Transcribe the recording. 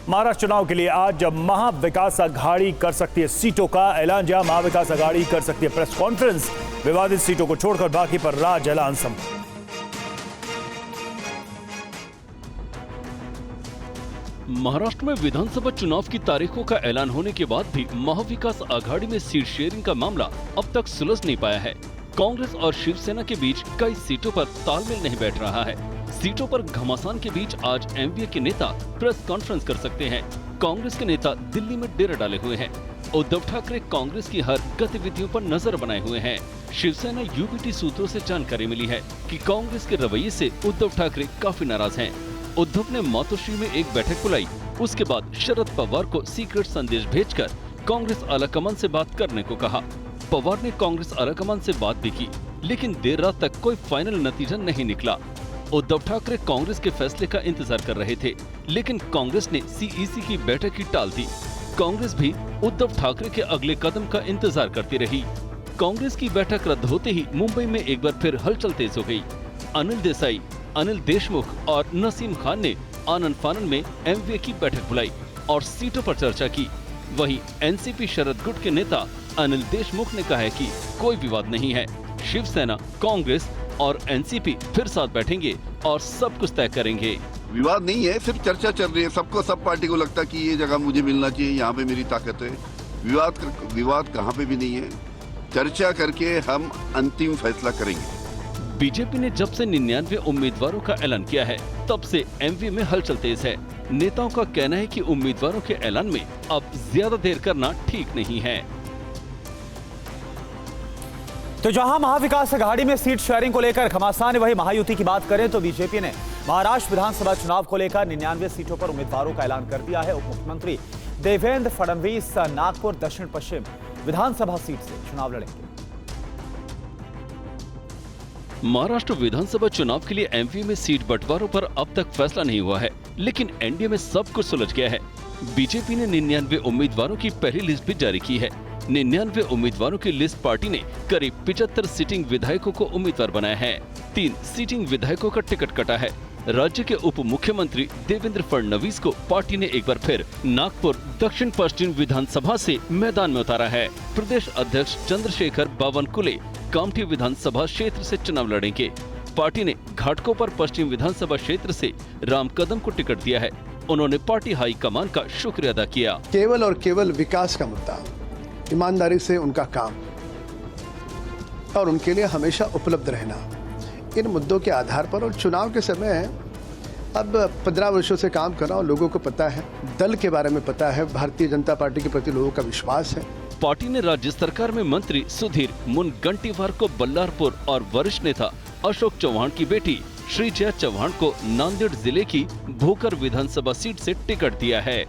महाराष्ट्र चुनाव के लिए आज महाविकास अघाड़ी कर सकती है सीटों का ऐलान। जहां महाविकास अघाड़ी कर सकती है प्रेस कॉन्फ्रेंस, विवादित सीटों को छोड़कर बाकी पर राज ऐलान संभव। महाराष्ट्र में विधानसभा चुनाव की तारीखों का ऐलान होने के बाद भी महाविकास अघाड़ी में सीट शेयरिंग का मामला अब तक सुलझ नहीं पाया है। कांग्रेस और शिवसेना के बीच कई सीटों पर तालमेल नहीं बैठ रहा है। सीटों पर घमासान के बीच आज एमवीए के नेता प्रेस कॉन्फ्रेंस कर सकते हैं। कांग्रेस के नेता दिल्ली में डेरा डाले हुए हैं। उद्धव ठाकरे कांग्रेस की हर गतिविधियों पर नजर बनाए हुए हैं। शिवसेना यूबीटी सूत्रों से जानकारी मिली है कि कांग्रेस के रवैये से उद्धव ठाकरे काफी नाराज हैं। उद्धव ने मातोश्री में एक बैठक बुलाई। उसके बाद शरद पवार को सीक्रेट संदेश भेजकर कांग्रेस आलाकमान से बात करने को कहा। पवार ने कांग्रेस आलाकमान से बात भी की, लेकिन देर रात तक कोई फाइनल नतीजा नहीं निकला। उद्धव ठाकरे कांग्रेस के फैसले का इंतजार कर रहे थे, लेकिन कांग्रेस ने सीईसी की बैठक ही टाल दी। कांग्रेस भी उद्धव ठाकरे के अगले कदम का इंतजार करती रही। कांग्रेस की बैठक रद्द होते ही मुंबई में एक बार फिर हलचल तेज हो गई। अनिल देसाई, अनिल देशमुख और नसीम खान ने आनन फानन में एमवीए की बैठक बुलाई और सीटों पर चर्चा की। वहीं एनसीपी शरद गुट के नेता अनिल देशमुख ने कहा है कि कोई विवाद नहीं है, शिवसेना, कांग्रेस और एनसीपी फिर साथ बैठेंगे और सब कुछ तय करेंगे। विवाद नहीं है, सिर्फ चर्चा चल रही है। सब पार्टी को लगता है कि ये जगह मुझे मिलना चाहिए, यहाँ पे मेरी ताकत है। विवाद कहाँ पे भी नहीं है। चर्चा करके हम अंतिम फैसला करेंगे। बीजेपी ने जब से 99 उम्मीदवारों का ऐलान किया है, तब से एमवी में हलचल तेज है। नेताओं का कहना है कि उम्मीदवारों के ऐलान में अब ज्यादा देर करना ठीक नहीं है। तो जहां महाविकास अघाड़ी में सीट शेयरिंग को लेकर घमासान है, वही महायुति की बात करें तो बीजेपी ने महाराष्ट्र विधानसभा चुनाव को लेकर 99 सीटों पर उम्मीदवारों का ऐलान कर दिया है। उप मुख्यमंत्री देवेंद्र फडणवीस नागपुर दक्षिण पश्चिम विधानसभा सीट से चुनाव लड़ेंगे। महाराष्ट्र विधानसभा चुनाव के लिए एमपी में सीट बंटवारों पर अब तक फैसला नहीं हुआ है, लेकिन एनडीए में सब कुछ सुलझ गया है। बीजेपी ने 99 उम्मीदवारों की पहली लिस्ट भी जारी की है। 99 उम्मीदवारों की लिस्ट पार्टी ने करीब 75 सिटिंग विधायकों को उम्मीदवार बनाया है। 3 सिटिंग विधायकों का टिकट कटा है। राज्य के उप मुख्यमंत्री देवेंद्र फडणवीस को पार्टी ने एक बार फिर नागपुर दक्षिण पश्चिम विधानसभा से मैदान में उतारा है। प्रदेश अध्यक्ष चंद्रशेखर बावनकुले कामठी विधानसभा क्षेत्र से चुनाव लड़ेंगे। पार्टी ने घाटकोपर पश्चिम विधानसभा क्षेत्र से राम कदम को टिकट दिया है। उन्होंने पार्टी हाईकमान का शुक्रिया अदा किया। केवल और केवल विकास का मुद्दा, ईमानदारी से उनका काम और उनके लिए हमेशा उपलब्ध रहना, इन मुद्दों के आधार पर। और चुनाव के समय अब 15 वर्षों से काम कर रहा हूं, लोगों को पता है, दल के बारे में पता है, भारतीय जनता पार्टी के प्रति लोगों का विश्वास है। पार्टी ने राज्य सरकार में मंत्री सुधीर मुनगंटीवार को बल्लारपुर और वरिष्ठ नेता अशोक चौहान की बेटी श्रीजया चौहान को नांदेड़ जिले की भोकर विधानसभा सीट से टिकट दिया है।